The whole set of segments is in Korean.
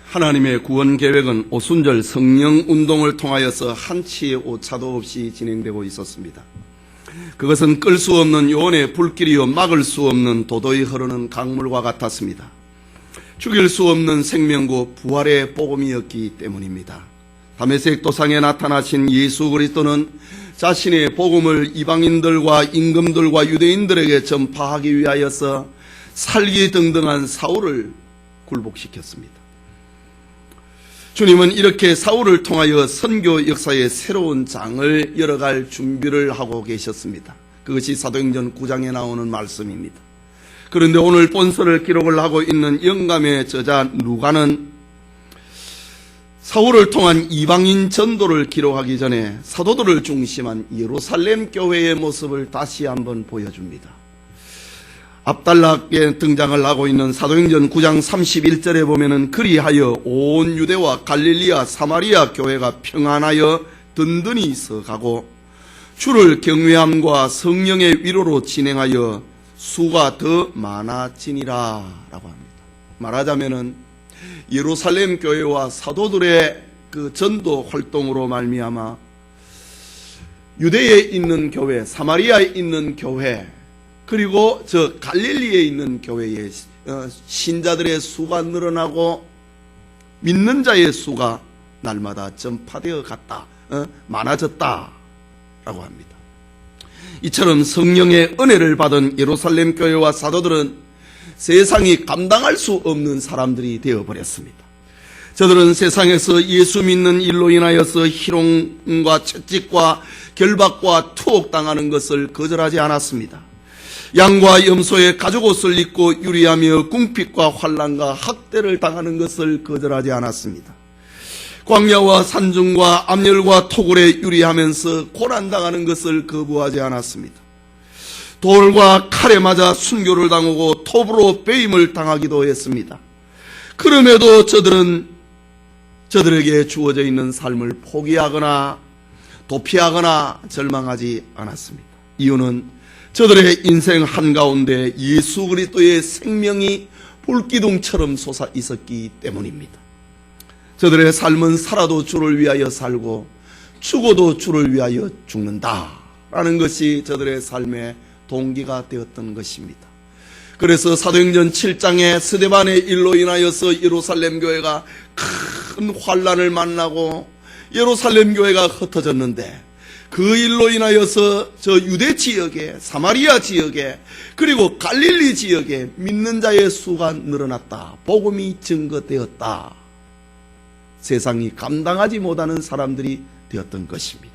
하나님의 구원 계획은 오순절 성령 운동을 통하여서 한치의 오차도 없이 진행되고 있었습니다. 그것은 끌 수 없는 요원의 불길이요 막을 수 없는 도도히 흐르는 강물과 같았습니다. 죽일 수 없는 생명고 부활의 복음이었기 때문입니다. 다메섹 도상에 나타나신 예수 그리스도는 자신의 복음을 이방인들과 임금들과 유대인들에게 전파하기 위하여서 살기등등한 사울을 굴복시켰습니다. 주님은 이렇게 사울을 통하여 선교 역사의 새로운 장을 열어갈 준비를 하고 계셨습니다. 그것이 사도행전 9장에 나오는 말씀입니다. 그런데 오늘 본서를 기록을 하고 있는 영감의 저자 누가는 사울을 통한 이방인 전도를 기록하기 전에 사도들을 중심한 예루살렘 교회의 모습을 다시 한번 보여줍니다. 앞달락에 등장을 하고 있는 사도행전 9장 31절에 보면은 그리하여 온 유대와 갈릴리아 사마리아 교회가 평안하여 든든히 서가고 주를 경외함과 성령의 위로로 진행하여 수가 더 많아지니라 라고 합니다. 말하자면은 예루살렘 교회와 사도들의 그 전도 활동으로 말미암아 유대에 있는 교회, 사마리아에 있는 교회, 그리고 저 갈릴리에 있는 교회의 신자들의 수가 늘어나고 믿는 자의 수가 날마다 전파되어 갔다, 많아졌다라고 합니다. 이처럼 성령의 은혜를 받은 예루살렘 교회와 사도들은 세상이 감당할 수 없는 사람들이 되어버렸습니다. 저들은 세상에서 예수 믿는 일로 인하여서 희롱과 채찍과 결박과 투옥당하는 것을 거절하지 않았습니다. 양과 염소의 가죽옷을 입고 유리하며 궁핍과 환난과 학대를 당하는 것을 거절하지 않았습니다. 광야와 산중과 암열과 토굴에 유리하면서 고난당하는 것을 거부하지 않았습니다. 돌과 칼에 맞아 순교를 당하고 톱으로 베임을 당하기도 했습니다. 그럼에도 저들에게 주어져 있는 삶을 포기하거나 도피하거나 절망하지 않았습니다. 이유는 저들의 인생 한가운데 예수 그리스도의 생명이 불기둥처럼 솟아 있었기 때문입니다. 저들의 삶은 살아도 주를 위하여 살고 죽어도 주를 위하여 죽는다라는 것이 저들의 삶의 동기가 되었던 것입니다. 그래서 사도행전 7장에 스데반의 일로 인하여서 예루살렘 교회가 큰 환난을 만나고 예루살렘 교회가 흩어졌는데 그 일로 인하여서 저 유대 지역에, 사마리아 지역에, 그리고 갈릴리 지역에 믿는 자의 수가 늘어났다. 복음이 증거되었다. 세상이 감당하지 못하는 사람들이 되었던 것입니다.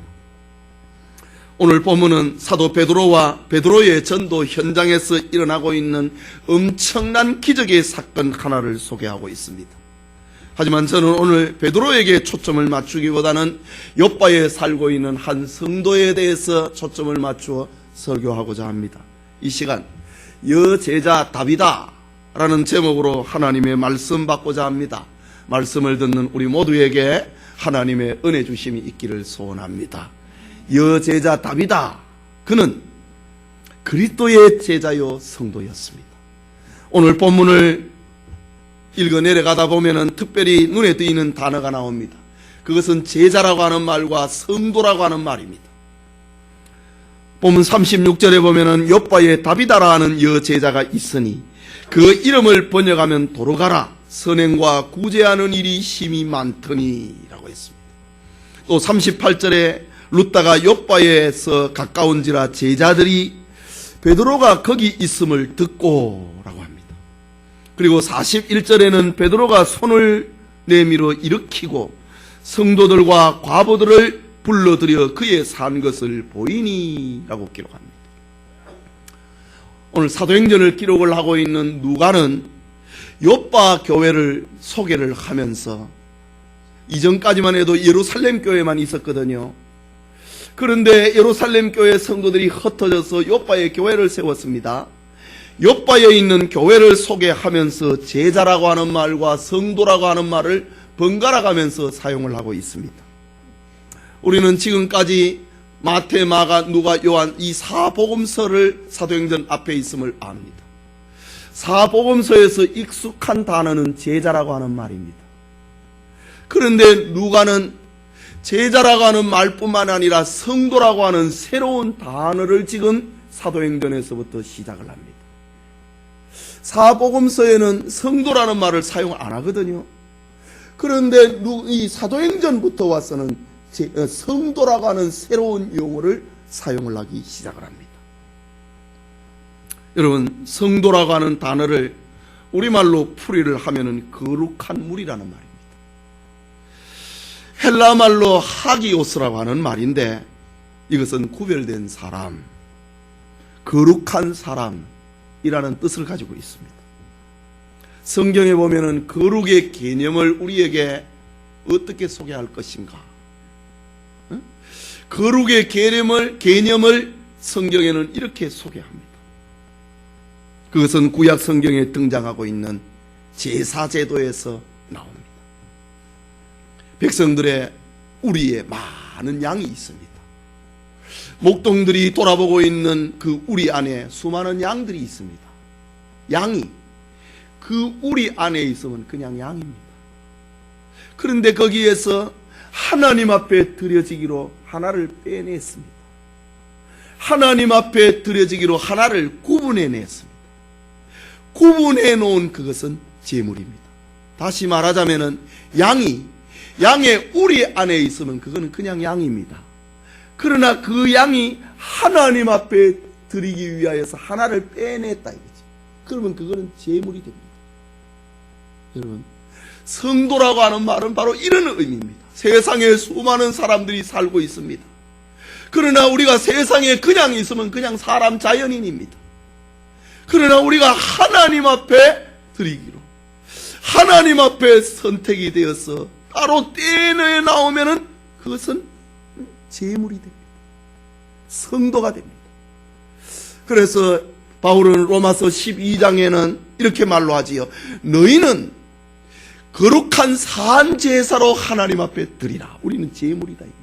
오늘 본문은 사도 베드로와 베드로의 전도 현장에서 일어나고 있는 엄청난 기적의 사건 하나를 소개하고 있습니다. 하지만 저는 오늘 베드로에게 초점을 맞추기보다는 요빠에 살고 있는 한 성도에 대해서 초점을 맞추어 설교하고자 합니다. 이 시간 여제자 답이다 라는 제목으로 하나님의 말씀 받고자 합니다. 말씀을 듣는 우리 모두에게 하나님의 은혜 주심이 있기를 소원합니다. 여제자 답이다. 그는 그리스도의 제자요 성도였습니다. 오늘 본문을 읽어 내려가다 보면은 특별히 눈에 띄는 단어가 나옵니다. 그것은 제자라고 하는 말과 성도라고 하는 말입니다. 본문 36절에 보면은 요빠에 다비다라 하는 여제자가 있으니 그 이름을 번역하면 도로가라 선행과 구제하는 일이 심히 많더니 라고 했습니다. 또 38절에 룻다가 요빠에서 가까운지라 제자들이 베드로가 거기 있음을 듣고 라고 합니다. 그리고 41절에는 베드로가 손을 내밀어 일으키고 성도들과 과부들을 불러들여 그의 산 것을 보이니 라고 기록합니다. 오늘 사도행전을 기록을 하고 있는 누가는 요빠 교회를 소개를 하면서 이전까지만 해도 예루살렘 교회만 있었거든요. 그런데 예루살렘 교회 성도들이 흩어져서 요빠에 교회를 세웠습니다. 요빠에 있는 교회를 소개하면서 제자라고 하는 말과 성도라고 하는 말을 번갈아 가면서 사용을 하고 있습니다. 우리는 지금까지 마태, 마가, 누가, 요한 이 사복음서를 사도행전 앞에 있음을 압니다. 사복음서에서 익숙한 단어는 제자라고 하는 말입니다. 그런데 누가는 제자라고 하는 말뿐만 아니라 성도라고 하는 새로운 단어를 지금 사도행전에서부터 시작을 합니다. 사복음서에는 성도라는 말을 사용 안 하거든요. 그런데 이 사도행전부터 와서는 성도라고 하는 새로운 용어를 사용을 하기 시작을 합니다. 여러분, 성도라고 하는 단어를 우리말로 풀이를 하면은 거룩한 물이라는 말입니다. 헬라 말로 하기오스라고 하는 말인데 이것은 구별된 사람, 거룩한 사람이라는 뜻을 가지고 있습니다. 성경에 보면은 거룩의 개념을 우리에게 어떻게 소개할 것인가? 거룩의 개념을 성경에는 이렇게 소개합니다. 그것은 구약 성경에 등장하고 있는 제사제도에서 나옵니다. 백성들의 우리에 많은 양이 있습니다. 목동들이 돌아보고 있는 그 우리 안에 수많은 양들이 있습니다. 양이 그 우리 안에 있으면 그냥 양입니다. 그런데 거기에서 하나님 앞에 드려지기로 하나를 빼냈습니다. 하나님 앞에 드려지기로 하나를 구분해냈습니다. 구분해 놓은 그것은 제물입니다. 다시 말하자면은 양의 우리 안에 있으면 그거는 그냥 양입니다. 그러나 그 양이 하나님 앞에 드리기 위하여서 하나를 빼냈다 이거지. 그러면 그거는 제물이 됩니다. 여러분, 성도라고 하는 말은 바로 이런 의미입니다. 세상에 수많은 사람들이 살고 있습니다. 그러나 우리가 세상에 그냥 있으면 그냥 사람 자연인입니다. 그러나 우리가 하나님 앞에 드리기로, 하나님 앞에 선택이 되어서 따로 떼내어 나오면은 그것은 제물이 됩니다. 성도가 됩니다. 그래서 바울은 로마서 12장에는 이렇게 말로 하지요. 너희는 거룩한 산 제사로 하나님 앞에 드리라. 우리는 제물이다 이거지.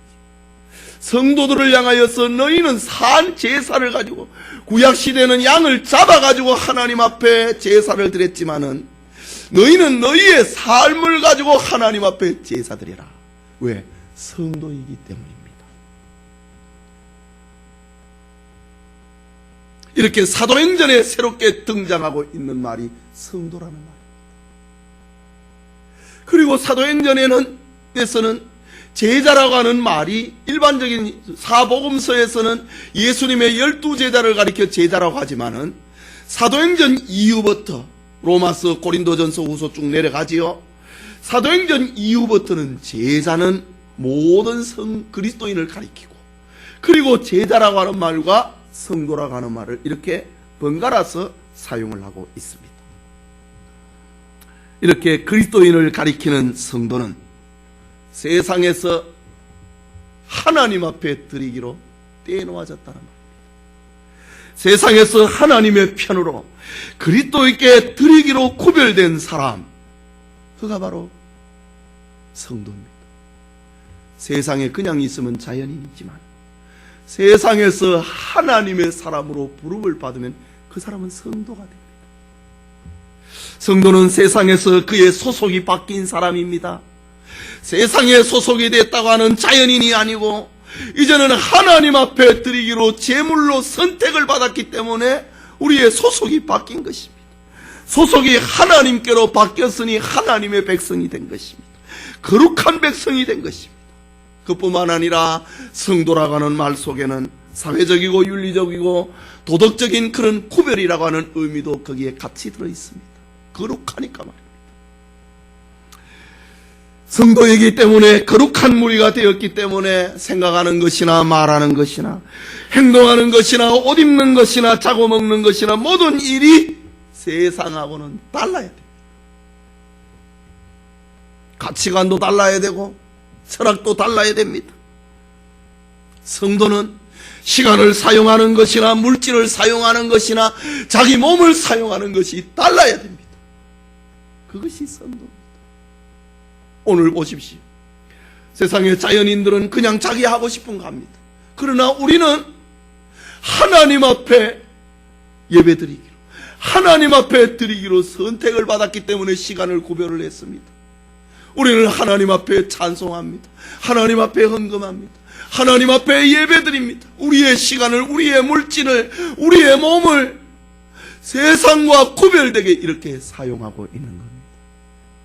성도들을 향하여서 너희는 산 제사를 가지고, 구약 시대는 양을 잡아가지고 하나님 앞에 제사를 드렸지만은 너희는 너희의 삶을 가지고 하나님 앞에 제사 드리라. 왜? 성도이기 때문입니다. 이렇게 사도행전에 새롭게 등장하고 있는 말이 성도라는 말입니다. 그리고 사도행전에서는 제자라고 하는 말이 일반적인 사복음서에서는 예수님의 12제자를 가리켜 제자라고 하지만은 사도행전 이후부터 로마서, 고린도전서, 후서 쭉 내려가지요. 사도행전 이후부터는 제자는 모든 그리스도인을 가리키고, 그리고 제자라고 하는 말과 성도라고 하는 말을 이렇게 번갈아서 사용을 하고 있습니다. 이렇게 그리스도인을 가리키는 성도는 세상에서 하나님 앞에 드리기로 떼놓아졌다는 말입니다. 세상에서 하나님의 편으로 그리스도에게 드리기로 구별된 사람, 그가 바로 성도입니다. 세상에 그냥 있으면 자연인이지만 세상에서 하나님의 사람으로 부름을 받으면 그 사람은 성도가 됩니다. 성도는 세상에서 그의 소속이 바뀐 사람입니다. 세상에 소속이 됐다고 하는 자연인이 아니고 이제는 하나님 앞에 드리기로 제물로 선택을 받았기 때문에 우리의 소속이 바뀐 것입니다. 소속이 하나님께로 바뀌었으니 하나님의 백성이 된 것입니다. 거룩한 백성이 된 것입니다. 그뿐만 아니라 성도라고 하는 말 속에는 사회적이고 윤리적이고 도덕적인 그런 구별이라고 하는 의미도 거기에 같이 들어있습니다. 거룩하니까 말입니다. 성도이기 때문에 거룩한 무리가 되었기 때문에 생각하는 것이나 말하는 것이나 행동하는 것이나 옷 입는 것이나 자고 먹는 것이나 모든 일이 세상하고는 달라야 됩니다. 가치관도 달라야 되고 철학도 달라야 됩니다. 성도는 시간을 사용하는 것이나 물질을 사용하는 것이나 자기 몸을 사용하는 것이 달라야 됩니다. 그것이 성도입니다. 오늘 보십시오. 세상의 자연인들은 그냥 자기 하고 싶은 거 합니다. 그러나 우리는 하나님 앞에 예배드리기로, 하나님 앞에 드리기로 선택을 받았기 때문에 시간을 구별을 했습니다. 우리는 하나님 앞에 찬송합니다. 하나님 앞에 헌금합니다. 하나님 앞에 예배드립니다. 우리의 시간을, 우리의 물질을, 우리의 몸을 세상과 구별되게 이렇게 사용하고 있는 겁니다.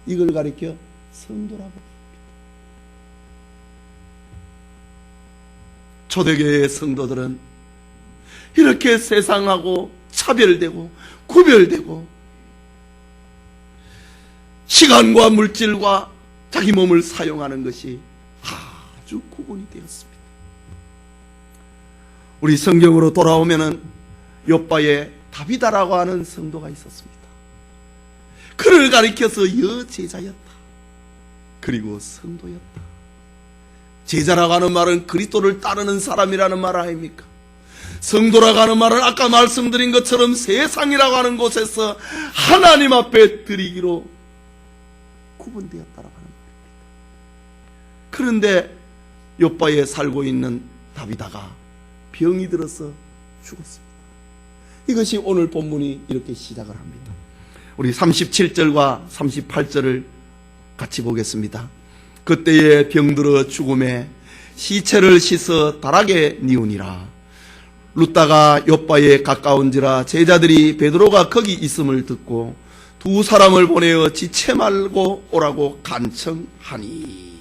이걸 가리켜 성도라고 부릅니다. 초대교회의 성도들은 이렇게 세상하고 차별되고 구별되고 시간과 물질과 자기 몸을 사용하는 것이 아주 구분이 되었습니다. 우리 성경으로 돌아오면은 욥바에 다비다라고 하는 성도가 있었습니다. 그를 가리켜서 여제자였다. 그리고 성도였다. 제자라고 하는 말은 그리스도를 따르는 사람이라는 말 아닙니까? 성도라고 하는 말은 아까 말씀드린 것처럼 세상이라고 하는 곳에서 하나님 앞에 드리기로 구분되었다라고 하는 말입니다. 그런데 욥바에 살고 있는 다비다가 병이 들어서 죽었습니다. 이것이 오늘 본문이 이렇게 시작을 합니다. 우리 37절과 38절을 같이 보겠습니다. 그때에 병들어 죽음에 시체를 씻어 다락에 뉘우니라. 룻다가 욥바에 가까운지라 제자들이 베드로가 거기 있음을 듣고 두 사람을 보내어 지체 말고 오라고 간청하니.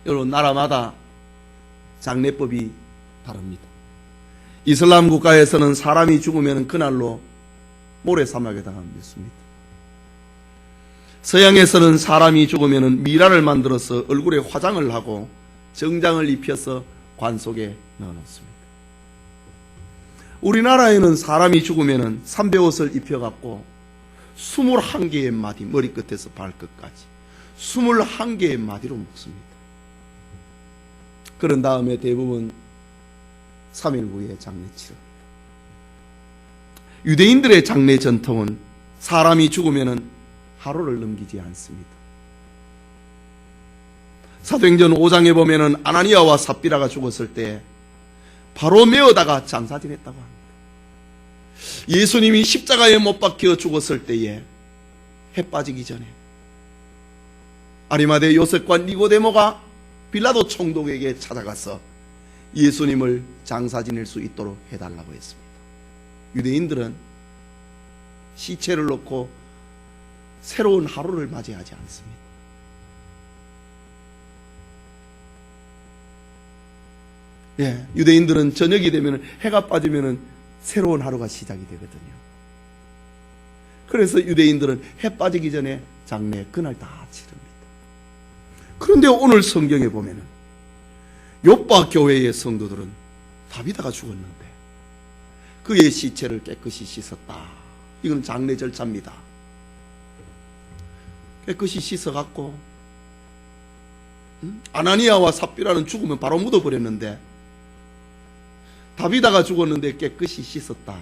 여러분, 나라마다 장례법이 다릅니다. 이슬람 국가에서는 사람이 죽으면 그날로 모래사막에 당합니다. 서양에서는 사람이 죽으면 미라를 만들어서 얼굴에 화장을 하고 정장을 입혀서 관 속에 넣어놓습니다. 우리나라에는 사람이 죽으면 삼배옷을 입혀갖고 21개의 마디, 머리끝에서 발끝까지 21개의 마디로 묶습니다. 그런 다음에 대부분 3일 후에 장례 치릅니다. 유대인들의 장례 전통은 사람이 죽으면 하루를 넘기지 않습니다. 사도행전 5장에 보면은 아나니아와 삽비라가 죽었을 때 바로 메어다가 장사 지냈다고 합니다. 예수님이 십자가에 못 박혀 죽었을 때에 해 빠지기 전에 아리마대 요셉과 니고데모가 빌라도 총독에게 찾아가서 예수님을 장사 지낼 수 있도록 해달라고 했습니다. 유대인들은 시체를 놓고 새로운 하루를 맞이하지 않습니다. 유대인들은 저녁이 되면, 해가 빠지면 새로운 하루가 시작이 되거든요. 그래서 유대인들은 해 빠지기 전에 장례 그날 다 치릅니다. 그런데 오늘 성경에 보면은 욥바 교회의 성도들은 다비다가 죽었는데 그의 시체를 깨끗이 씻었다. 이건 장례 절차입니다. 깨끗이 씻어갖고 아나니아와 삽비라는 죽으면 바로 묻어버렸는데 다비다가 죽었는데 깨끗이 씻었다.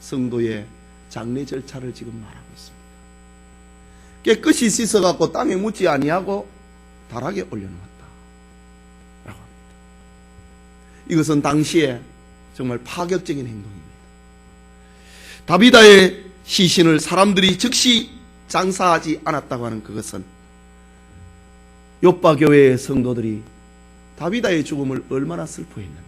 성도의 장례 절차를 지금 말하고 있습니다. 깨끗이 씻어갖고 땅에 묻지 아니하고 다락에 올려놓았다 라고 합니다. 이것은 당시에 정말 파격적인 행동입니다. 다비다의 시신을 사람들이 즉시 장사하지 않았다고 하는 그것은 욥바 교회의 성도들이 다비다의 죽음을 얼마나 슬퍼했는지,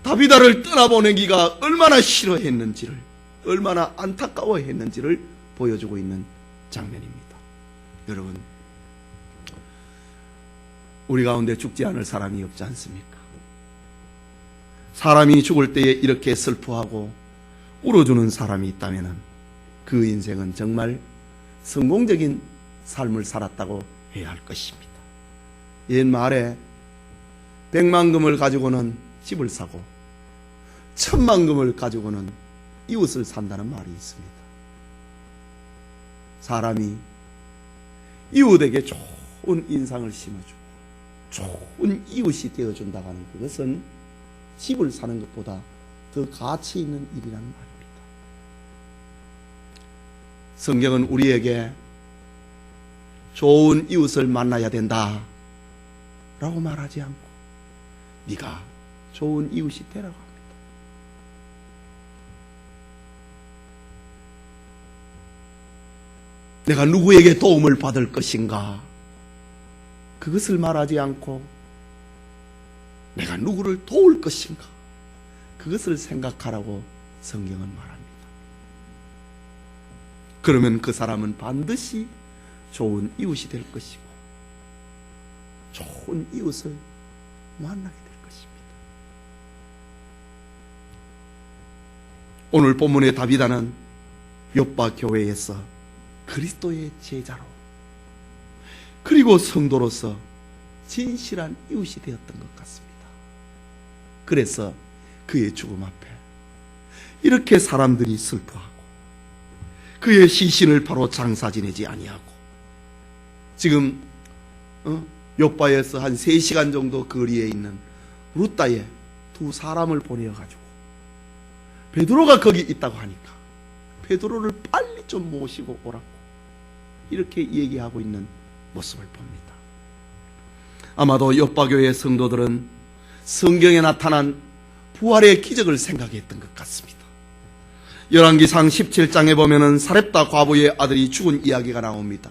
다비다를 떠나보내기가 얼마나 싫어했는지를, 얼마나 안타까워했는지를 보여주고 있는 장면입니다. 여러분, 우리 가운데 죽지 않을 사람이 없지 않습니까? 사람이 죽을 때에 이렇게 슬퍼하고 울어주는 사람이 있다면 그 인생은 정말 성공적인 삶을 살았다고 해야 할 것입니다. 옛말에 100만금을 가지고는 집을 사고 1000만금을 가지고는 이웃을 산다는 말이 있습니다. 사람이 이웃에게 좋은 인상을 심어주고 좋은 이웃이 되어준다고 하는 그것은 집을 사는 것보다 더 가치 있는 일이라는 말입니다. 성경은 우리에게 좋은 이웃을 만나야 된다 라고 말하지 않고 네가 좋은 이웃이 되라고 합니다. 내가 누구에게 도움을 받을 것인가? 그것을 말하지 않고 내가 누구를 도울 것인가? 그것을 생각하라고 성경은 말합니다. 그러면 그 사람은 반드시 좋은 이웃이 될 것이고 좋은 이웃을 만나게 될 것입니다. 오늘 본문의 다비다는 욥바 교회에서 그리스도의 제자로 그리고 성도로서 진실한 이웃이 되었던 것 같습니다. 그래서 그의 죽음 앞에 이렇게 사람들이 슬퍼하고 그의 시신을 바로 장사 지내지 아니하고 지금 욥바에서 한 3시간 정도 거리에 있는 루따에 2 사람을 보내어가지고 베드로가 거기 있다고 하니까 베드로를 빨리 좀 모시고 오라고 이렇게 얘기하고 있는 모습을 봅니다. 아마도 욥바 교회의 성도들은 성경에 나타난 부활의 기적을 생각했던 것 같습니다. 열왕기상 17장에 보면은 사렙다 과부의 아들이 죽은 이야기가 나옵니다.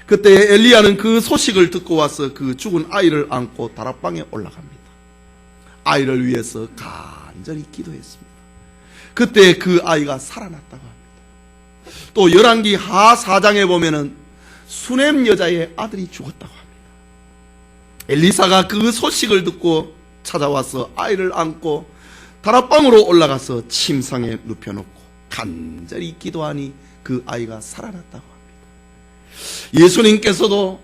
그때 엘리야는 그 소식을 듣고 와서 그 죽은 아이를 안고 다락방에 올라갑니다. 아이를 위해서 간절히 기도했습니다. 그때 그 아이가 살아났다고 합니다. 또 열왕기 하 4장에 보면은 수넴 여자의 아들이 죽었다고 합니다. 엘리사가 그 소식을 듣고 찾아와서 아이를 안고 다락방으로 올라가서 침상에 눕혀놓고 간절히 기도하니 그 아이가 살아났다고 합니다. 예수님께서도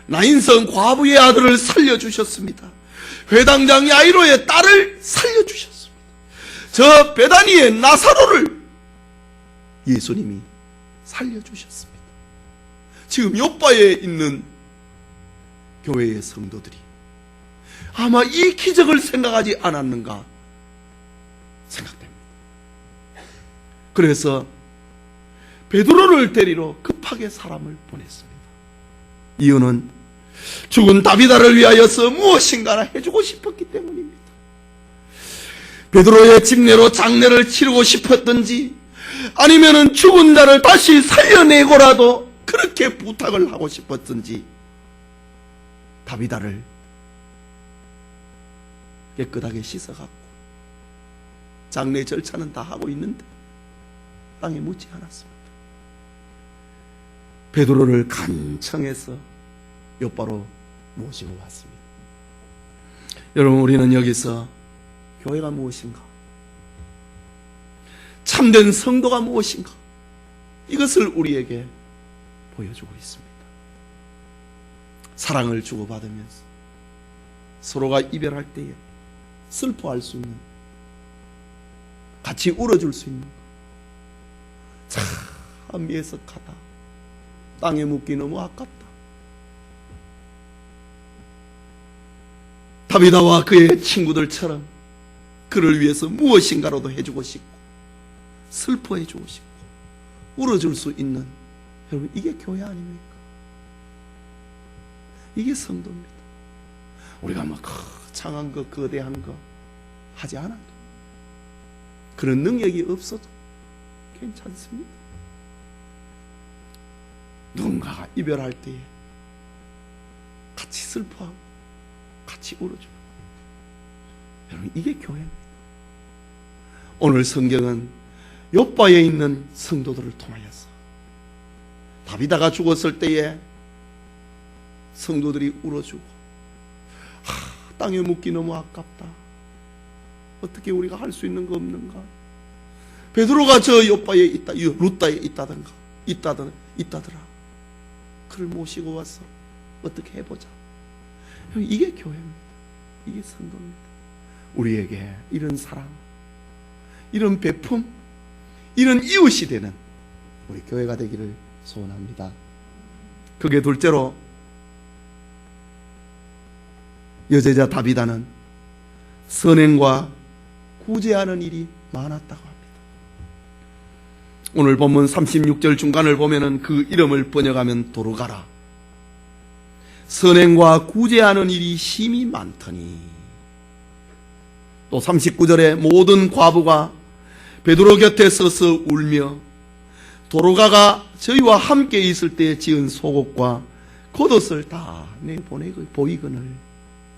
나인성 과부의 아들을 살려주셨습니다. 회당장 야이로의 딸을 살려주셨습니다. 저 베다니의 나사로를 예수님이 살려주셨습니다. 지금 욥바에 있는 교회의 성도들이 아마 이 기적을 생각하지 않았는가 생각됩니다. 그래서 베드로를 데리러 급하게 사람을 보냈습니다. 이유는 죽은 다비다를 위하여서 무엇인가나 해주고 싶었기 때문입니다. 베드로의 집례로 장례를 치르고 싶었든지 아니면은 죽은 자를 다시 살려내고라도 그렇게 부탁을 하고 싶었든지 다비다를 깨끗하게 씻어갖고 장례 절차는 다 하고 있는데 땅에 묻지 않았습니다. 베드로를 간청해서 욥바로 모시고 왔습니다. 여러분, 우리는 여기서 교회가 무엇인가, 참된 성도가 무엇인가, 이것을 우리에게 보여주고 있습니다. 사랑을 주고받으면서 서로가 이별할 때에 슬퍼할 수 있는, 같이 울어줄 수 있는, 참 미해석하다, 땅에 묻기 너무 아깝다. 다비다와 그의 친구들처럼 그를 위해서 무엇인가라도 해주고 싶고 슬퍼해주고 싶고 울어줄 수 있는, 여러분, 이게 교회 아닙니까? 이게 성도입니다. 우리가 막 창한 거, 거대한 거 하지 않아도, 그런 능력이 없어도 괜찮습니다. 누군가가 이별할 때에 같이 슬퍼하고 같이 울어주고, 여러분, 이게 교회입니다. 오늘 성경은 욥바에 있는 성도들을 통하여서 다비다가 죽었을 때에 성도들이 울어주고, 땅에 묻기 너무 아깝다, 어떻게 우리가 할 수 있는 거 없는가, 베드로가 저 욥바에 있다, 루따에 있다더라, 그를 모시고 와서 어떻게 해보자. 이게 교회입니다. 이게 성도입니다. 우리에게 이런 사랑, 이런 베품, 이런 이웃이 되는 우리 교회가 되기를 소원합니다. 그게 둘째로, 여제자 다비다는 선행과 구제하는 일이 많았다고 합니다. 오늘 본문 36절 중간을 보면은 그 이름을 번역하면 도르가라, 선행과 구제하는 일이 심히 많더니, 또 39절에 모든 과부가 베드로 곁에 서서 울며 도르가가 저희와 함께 있을 때 지은 속옷과 겉옷을 다 보이거늘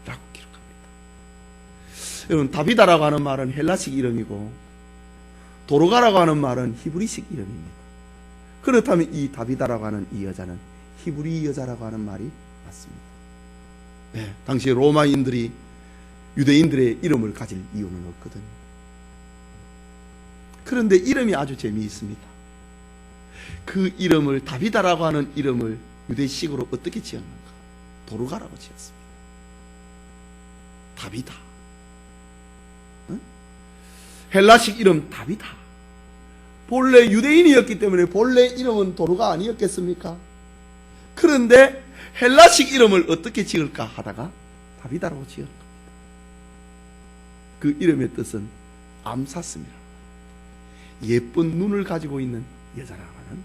라고 기록합니다. 여러분, 다비다라고 하는 말은 헬라식 이름이고 도로가라고 하는 말은 히브리식 이름입니다. 그렇다면 이 다비다라고 하는 이 여자는 히브리 여자라고 하는 말이 맞습니다. 네, 당시 로마인들이 유대인들의 이름을 가질 이유는 없거든요. 그런데 이름이 아주 재미있습니다. 그 이름을, 다비다라고 하는 이름을 유대식으로 어떻게 지었는가? 도르가라고 지었습니다. 다비다. 응? 헬라식 이름 다비다. 본래 유대인이었기 때문에 본래 이름은 도르가 아니었겠습니까? 그런데 헬라식 이름을 어떻게 지을까 하다가 다비다라고 지은 겁니다. 그 이름의 뜻은 암사슴이라, 예쁜 눈을 가지고 있는 여자라고 하는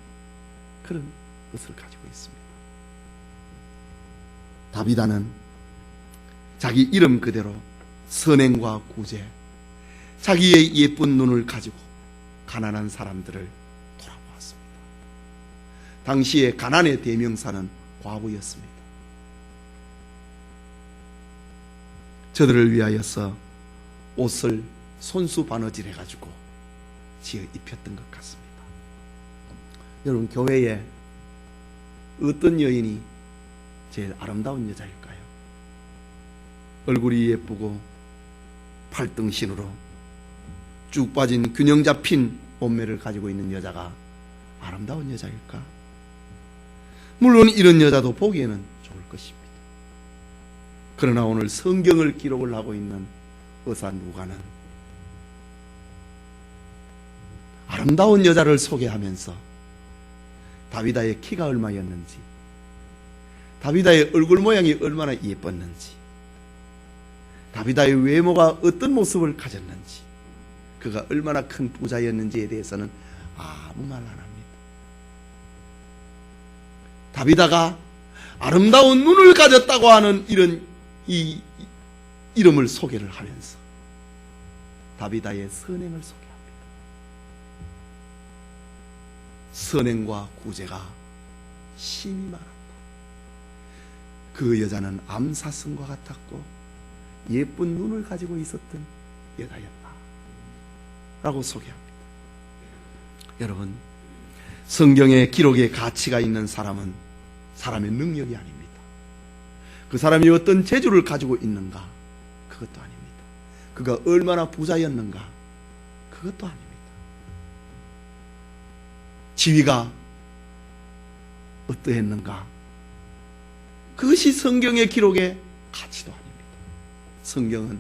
그런 것을 가지고 있습니다. 다비다는 자기 이름 그대로 선행과 구제, 자기의 예쁜 눈을 가지고 가난한 사람들을 돌아보았습니다. 당시의 가난의 대명사는 과부였습니다. 저들을 위하여서 옷을 손수 바느질 해가지고 지어 입혔던 것 같습니다. 여러분, 교회에 어떤 여인이 제일 아름다운 여자일까요? 얼굴이 예쁘고 팔등신으로 쭉 빠진 균형 잡힌 몸매를 가지고 있는 여자가 아름다운 여자일까? 물론 이런 여자도 보기에는 좋을 것입니다. 그러나 오늘 성경을 기록을 하고 있는 의사 누가는 아름다운 여자를 소개하면서 다비다의 키가 얼마였는지, 다비다의 얼굴 모양이 얼마나 예뻤는지, 다비다의 외모가 어떤 모습을 가졌는지, 그가 얼마나 큰 부자였는지에 대해서는 아무 말 안 합니다. 다비다가 아름다운 눈을 가졌다고 하는 이 이름을 소개를 하면서 다비다의 선행을 소개합니다. 선행과 구제가 심히 많았다. 그 여자는 암사슴과 같았고 예쁜 눈을 가지고 있었던 여자였다 라고 소개합니다. 여러분, 성경의 기록에 가치가 있는 사람은 사람의 능력이 아닙니다. 그 사람이 어떤 재주를 가지고 있는가, 그것도 아닙니다. 그가 얼마나 부자였는가, 그것도 아닙니다. 지위가 어떠했는가, 그것이 성경의 기록의 가치도 아닙니다. 성경은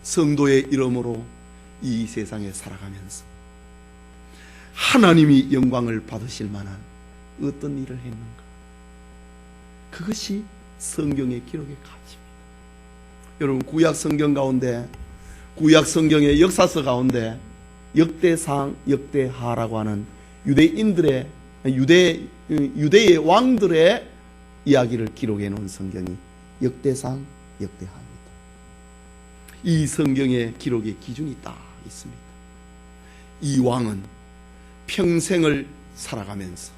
성도의 이름으로 이 세상에 살아가면서 하나님이 영광을 받으실 만한 어떤 일을 했는가, 그것이 성경의 기록의 가치입니다. 여러분, 구약 성경 가운데, 구약 성경의 역사서 가운데 역대상, 역대하라고 하는 유대의 왕들의 이야기를 기록해 놓은 성경이 역대상, 역대하입니다. 이 성경의 기록의 기준이 딱 있습니다. 이 왕은 평생을 살아가면서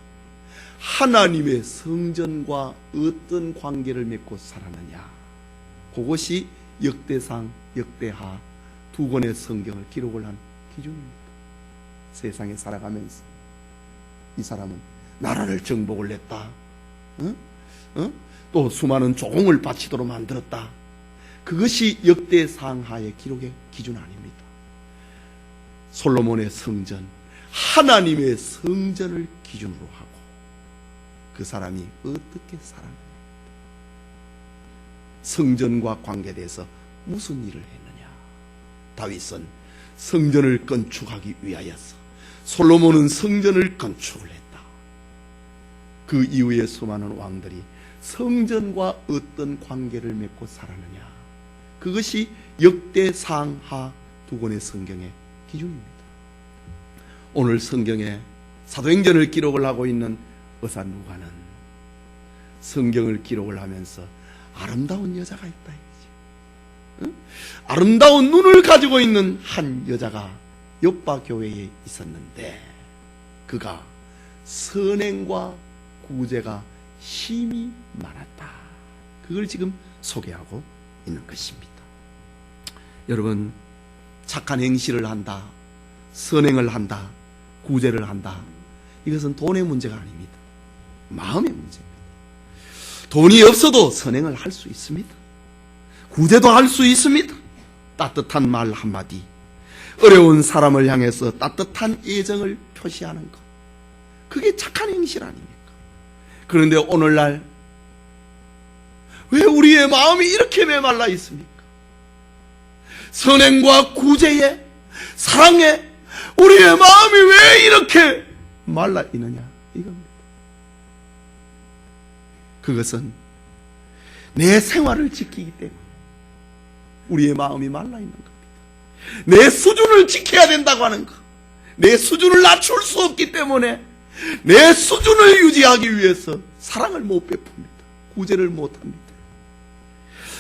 하나님의 성전과 어떤 관계를 맺고 살았느냐, 그것이 역대상, 역대하 두 권의 성경을 기록을 한 기준입니다. 세상에 살아가면서 이 사람은 나라를 정복을 했다, 또 수많은 조공을 바치도록 만들었다, 그것이 역대상하의 기록의 기준 아닙니다. 솔로몬의 성전, 하나님의 성전을 기준으로 하고 그 사람이 어떻게 살았느냐, 성전과 관계돼서 무슨 일을 했느냐. 다윗은 성전을 건축하기 위하여서, 솔로몬은 성전을 건축을 했다. 그 이후에 수많은 왕들이 성전과 어떤 관계를 맺고 살았느냐, 그것이 역대상하 두 권의 성경의 기준입니다. 오늘 성경에 사도행전을 기록을 하고 있는 의사 누가는 성경을 기록을 하면서 아름다운 여자가 있다 이거지. 아름다운 눈을 가지고 있는 한 여자가 요빠 교회에 있었는데 그가 선행과 구제가 힘이 많았다. 그걸 지금 소개하고 있는 것입니다. 여러분, 착한 행실을 한다, 선행을 한다, 구제를 한다, 이것은 돈의 문제가 아닙니다. 마음의 문제입니다. 돈이 없어도 선행을 할 수 있습니다. 구제도 할 수 있습니다. 따뜻한 말 한마디, 어려운 사람을 향해서 따뜻한 애정을 표시하는 것, 그게 착한 행실 아닙니까? 그런데 오늘날 왜 우리의 마음이 이렇게 메말라 있습니까? 선행과 구제에, 사랑에 우리의 마음이 왜 이렇게 말라 있느냐, 이겁니다. 그것은 내 생활을 지키기 때문에 우리의 마음이 말라 있는 겁니다. 내 수준을 지켜야 된다고 하는 것, 내 수준을 낮출 수 없기 때문에 내 수준을 유지하기 위해서 사랑을 못 베풉니다. 구제를 못합니다.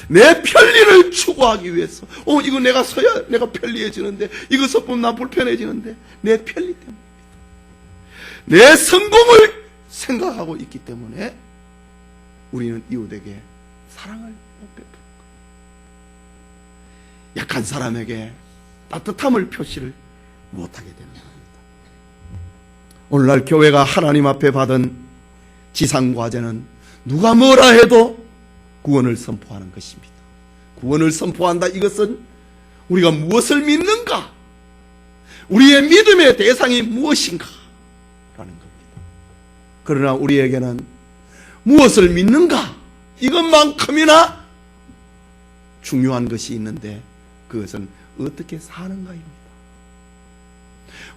내 편리를 추구하기 위해서, 이거 내가 서야 내가 편리해지는데, 이거 섞으면 나 불편해지는데, 내 편리 때문입니다. 내 성공을 생각하고 있기 때문에 우리는 이웃에게 사랑을 못 베푸는 거예요. 약한 사람에게 따뜻함을 표시를 못하게 되는 겁니다. 오늘날 교회가 하나님 앞에 받은 지상과제는 누가 뭐라 해도 구원을 선포하는 것입니다. 구원을 선포한다, 이것은 우리가 무엇을 믿는가, 우리의 믿음의 대상이 무엇인가 라는 겁니다. 그러나 우리에게는 무엇을 믿는가, 이것만큼이나 중요한 것이 있는데, 그것은 어떻게 사는가입니다.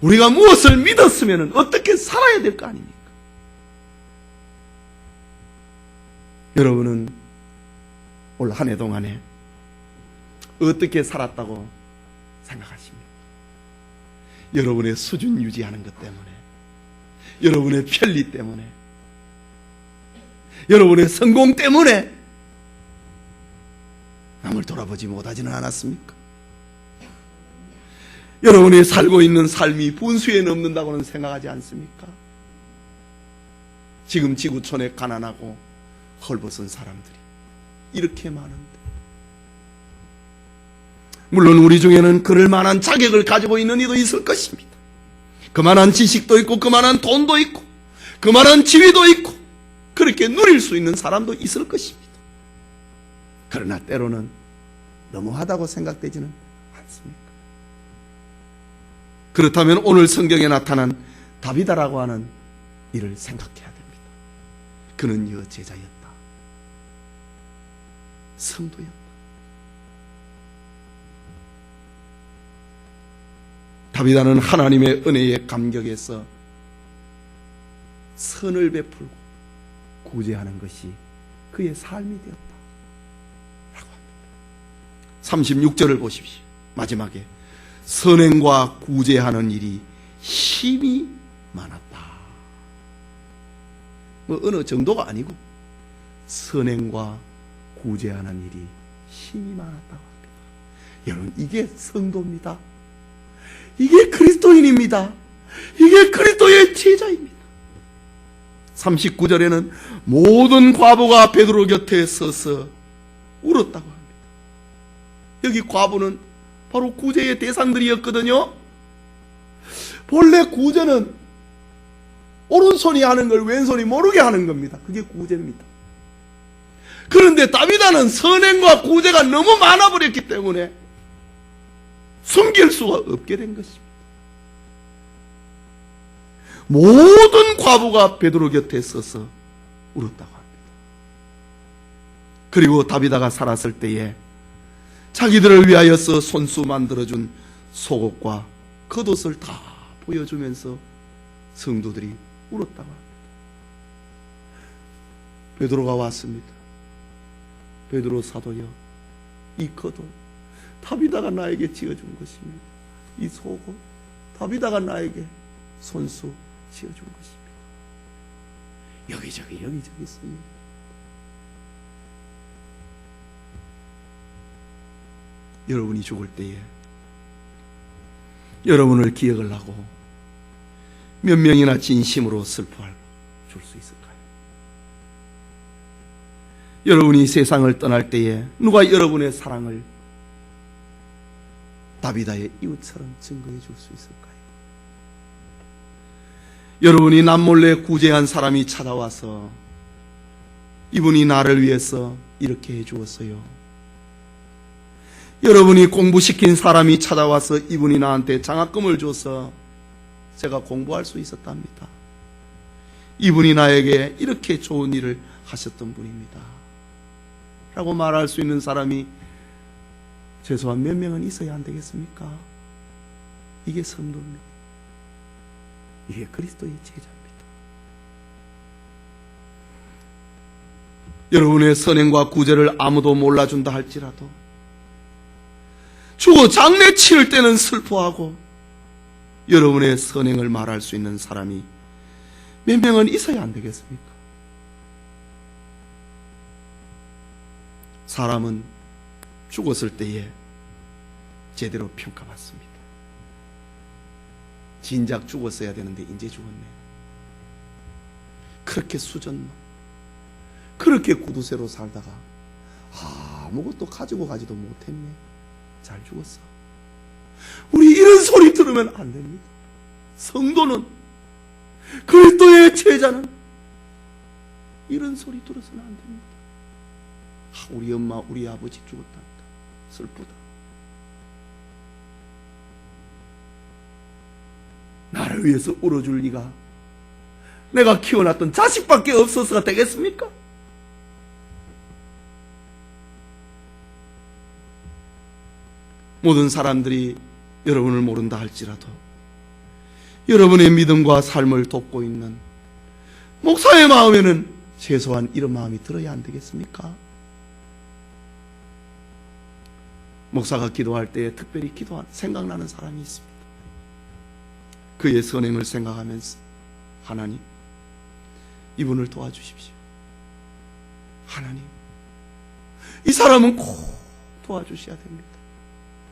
우리가 무엇을 믿었으면 어떻게 살아야 될 거 아닙니까? 여러분은 올 한 해 동안에 어떻게 살았다고 생각하십니까? 여러분의 수준 유지하는 것 때문에, 여러분의 편리 때문에, 여러분의 성공 때문에 남을 돌아보지 못하지는 않았습니까? 여러분이 살고 있는 삶이 분수에 넘는다고는 생각하지 않습니까? 지금 지구촌에 가난하고 헐벗은 사람들이 이렇게 많은데, 물론 우리 중에는 그럴 만한 자격을 가지고 있는 이도 있을 것입니다. 그만한 지식도 있고, 그만한 돈도 있고, 그만한 지위도 있고, 그렇게 누릴 수 있는 사람도 있을 것입니다. 그러나 때로는 너무하다고 생각되지는 않습니까? 그렇다면 오늘 성경에 나타난 다비다라고 하는 이를 생각해야 됩니다. 그는 여제자였다, 성도였다. 다비다는 하나님의 은혜에 감격해서 선을 베풀고 구제하는 것이 그의 삶이 되었다 라고 합니다. 36절을 보십시오. 마지막에 선행과 구제하는 일이 힘이 많았다. 뭐 어느 정도가 아니고 선행과 구제하는 일이 힘이 많았다고 합니다. 여러분, 이게 성도입니다. 이게 그리스도인입니다. 이게 그리스도의 제자입니다. 39절에는 모든 과부가 베드로 곁에 서서 울었다고 합니다. 여기 과부는 바로 구제의 대상들이었거든요. 본래 구제는 오른손이 하는 걸 왼손이 모르게 하는 겁니다. 그게 구제입니다. 그런데 다비다는 선행과 구제가 너무 많아버렸기 때문에 숨길 수가 없게 된 것입니다. 모든 과부가 베드로 곁에 서서 울었다고 합니다. 그리고 다비다가 살았을 때에 자기들을 위하여서 손수 만들어준 속옷과 겉옷을 다 보여주면서 성도들이 울었다고 합니다. 베드로가 왔습니다. 베드로 사도여, 이 겉옷 다비다가 나에게 지어준 것입니다. 이 속옷 다비다가 나에게 손수 지어준 것입니다. 여기저기 있습니다. 여러분이 죽을 때에 여러분을 기억을 하고 몇 명이나 진심으로 슬퍼할 줄 수 있을까요? 여러분이 세상을 떠날 때에 누가 여러분의 사랑을 다비다의 이웃처럼 증거해 줄 수 있을까요? 여러분이 남몰래 구제한 사람이 찾아와서 이분이 나를 위해서 이렇게 해주었어요. 여러분이 공부시킨 사람이 찾아와서 이분이 나한테 장학금을 줘서 제가 공부할 수 있었답니다. 이분이 나에게 이렇게 좋은 일을 하셨던 분입니다. 라고 말할 수 있는 사람이 최소한 몇 명은 있어야 안 되겠습니까? 이게 성도입니다. 이게 그리스도의 제자입니다. 여러분의 선행과 구제를 아무도 몰라준다 할지라도 죽어 장례 치를 때는 슬퍼하고 여러분의 선행을 말할 수 있는 사람이 몇 명은 있어야 안 되겠습니까? 사람은 죽었을 때에 제대로 평가받습니다. 진작 죽었어야 되는데 이제 죽었네. 그렇게 수전노, 그렇게 구두쇠로 살다가 아무것도 가지고 가지도 못했네. 잘 죽었어. 우리 이런 소리 들으면 안 됩니다. 성도는, 그리스도의 제자는 이런 소리 들어서는 안 됩니다. 우리 엄마, 우리 아버지 죽었답니다. 슬프다. 나를 위해서 울어줄 리가 내가 키워놨던 자식밖에 없어서가 되겠습니까? 모든 사람들이 여러분을 모른다 할지라도 여러분의 믿음과 삶을 돕고 있는 목사의 마음에는 최소한 이런 마음이 들어야 안 되겠습니까? 목사가 기도할 때에 특별히 생각나는 사람이 있습니다. 그의 선행을 생각하면서 하나님, 이분을 도와주십시오. 하나님, 이 사람은 꼭 도와주셔야 됩니다.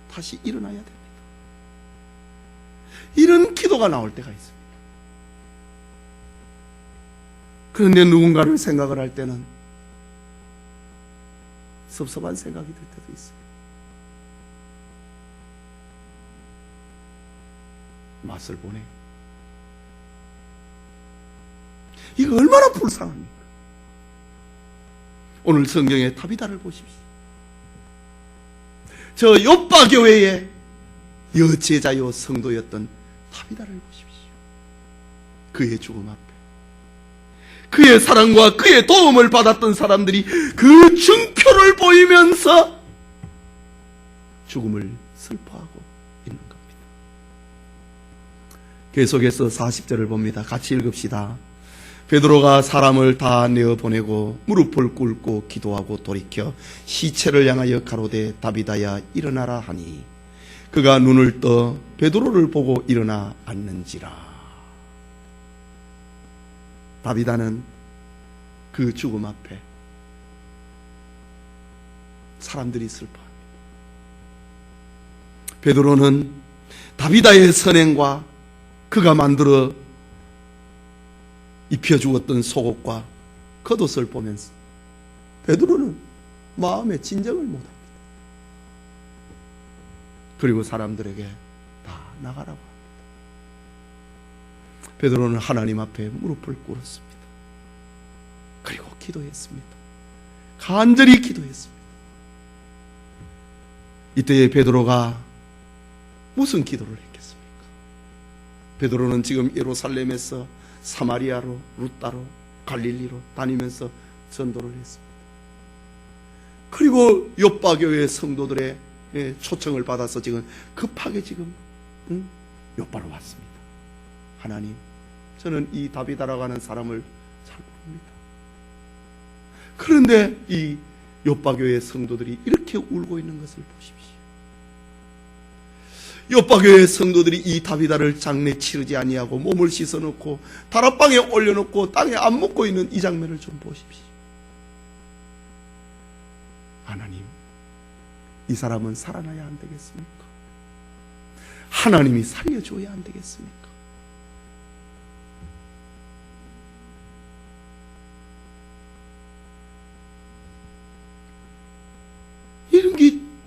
다시 일어나야 됩니다. 이런 기도가 나올 때가 있습니다. 그런데 누군가를 생각을 할 때는 섭섭한 생각이 들 때도 있어요. 맛을 보네. 이거 얼마나 불쌍합니까? 오늘 성경의 다비다를 보십시오. 저 요빠 교회의 여제자요 성도였던 다비다를 보십시오. 그의 죽음 앞에 그의 사랑과 그의 도움을 받았던 사람들이 그 증표를 보이면서 죽음을 슬퍼하고 있는 겁니다. 계속해서 40절을 봅니다. 같이 읽읍시다. 베드로가 사람을 다 내어보내고 무릎을 꿇고 기도하고 돌이켜 시체를 향하여 가로되 다비다야 일어나라 하니 그가 눈을 떠 베드로를 보고 일어나 앉는지라. 다비다는 그 죽음 앞에 사람들이 슬퍼합니다. 베드로는 다비다의 선행과 그가 만들어 입혀주었던 속옷과 겉옷을 보면서 베드로는 마음의 진정을 못합니다. 그리고 사람들에게 다 나가라고 합니다. 베드로는 하나님 앞에 무릎을 꿇었습니다. 그리고 기도했습니다. 간절히 기도했습니다. 이때에 베드로가 무슨 기도를 했겠습니까? 베드로는 지금 예루살렘에서 사마리아로, 루따로, 갈릴리로 다니면서 전도를 했습니다. 그리고 요빠교회 성도들의 초청을 받아서 지금 급하게 지금 요빠로 왔습니다. 하나님, 저는 이 다비다라고 하는 사람을 잘 모릅니다. 그런데 이 요빠교회 성도들이 이렇게 울고 있는 것을 보십시오. 요빠교회 성도들이 이 다비다를 장례 치르지 아니하고 몸을 씻어놓고 다락방에 올려놓고 땅에 안 묻고 있는 이 장면을 좀 보십시오. 하나님, 이 사람은 살아나야 안 되겠습니까? 하나님이 살려줘야 안 되겠습니까?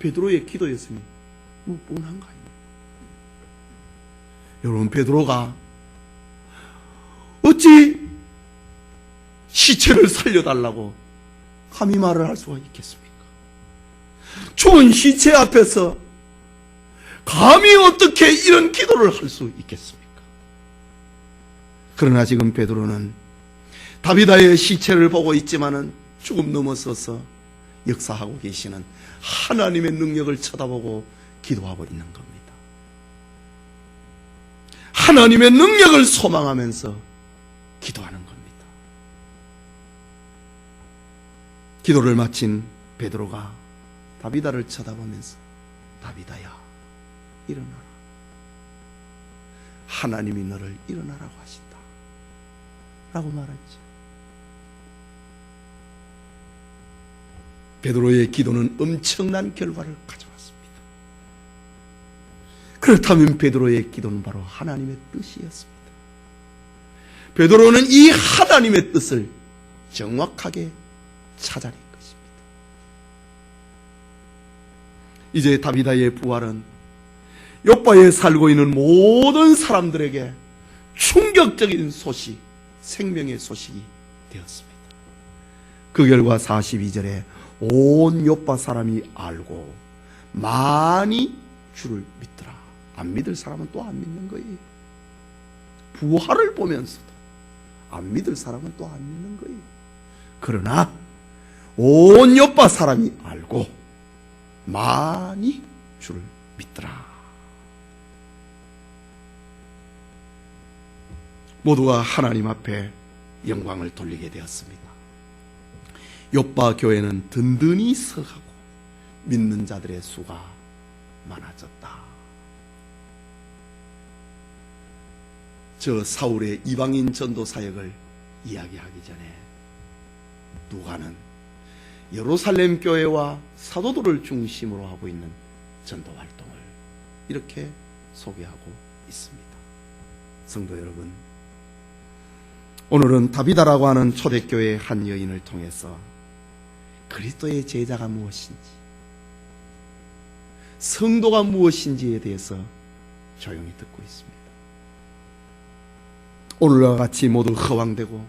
베드로의 기도였으니 뻔한 거 아닙니까? 여러분, 베드로가 어찌 시체를 살려달라고 감히 말을 할 수가 있겠습니까? 죽은 시체 앞에서 감히 어떻게 이런 기도를 할 수 있겠습니까? 그러나 지금 베드로는 다비다의 시체를 보고 있지만은 조금 넘어서서 역사하고 계시는 하나님의 능력을 쳐다보고 기도하고 있는 겁니다. 하나님의 능력을 소망하면서 기도하는 겁니다. 기도를 마친 베드로가 다비다를 쳐다보면서 다비다야, 일어나라. 하나님이 너를 일어나라고 하신다 라고 말했죠. 베드로의 기도는 엄청난 결과를 가져왔습니다. 그렇다면 베드로의 기도는 바로 하나님의 뜻이었습니다. 베드로는 이 하나님의 뜻을 정확하게 찾아낸 것입니다. 이제 다비다의 부활은 요바에 살고 있는 모든 사람들에게 충격적인 소식, 생명의 소식이 되었습니다. 그 결과 42절에 온 요바 사람이 알고 많이 주를 믿더라. 안 믿을 사람은 또 안 믿는 거예요. 부활을 보면서도 안 믿을 사람은 또 안 믿는 거예요. 그러나 온 요바 사람이 알고 많이 주를 믿더라. 모두가 하나님 앞에 영광을 돌리게 되었습니다. 요바 교회는 든든히 서하고 믿는 자들의 수가 많아졌다. 저 사울의 이방인 전도 사역을 이야기하기 전에 누가는 예루살렘 교회와 사도들을 중심으로 하고 있는 전도 활동을 이렇게 소개하고 있습니다. 성도 여러분, 오늘은 다비다라고 하는 초대교회의 한 여인을 통해서 그리스도의 제자가 무엇인지, 성도가 무엇인지에 대해서 조용히 듣고 있습니다. 오늘과 같이 모두 허황되고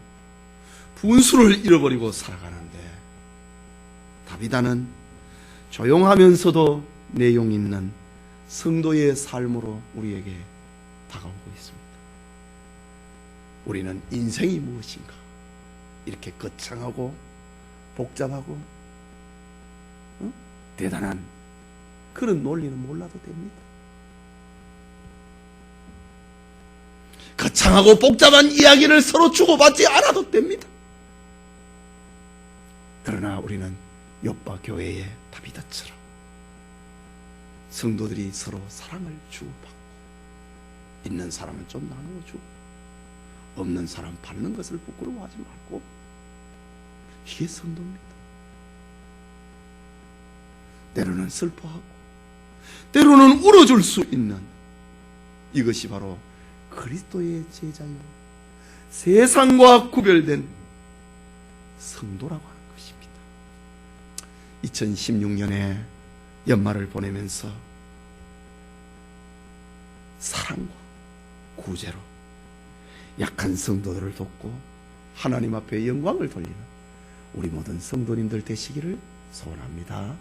분수를 잃어버리고 살아가는데 다비다는 조용하면서도 내용 있는 성도의 삶으로 우리에게 다가오고 있습니다. 우리는 인생이 무엇인가 이렇게 거창하고 복잡하고 대단한 그런 논리는 몰라도 됩니다. 거창하고 복잡한 이야기를 서로 주고받지 않아도 됩니다. 그러나 우리는 요바 교회의 다비다처럼 성도들이 서로 사랑을 주고받고 있는 사람은 좀 나누어주고 없는 사람 받는 것을 부끄러워하지 말고, 이게 성도입니다. 때로는 슬퍼하고 때로는 울어줄 수 있는 이것이 바로 그리스도의 제자요 세상과 구별된 성도라고 하는 것입니다. 2016년에 연말을 보내면서 사랑과 구제로 약한 성도들을 돕고 하나님 앞에 영광을 돌리는 우리 모든 성도님들 되시기를 소원합니다.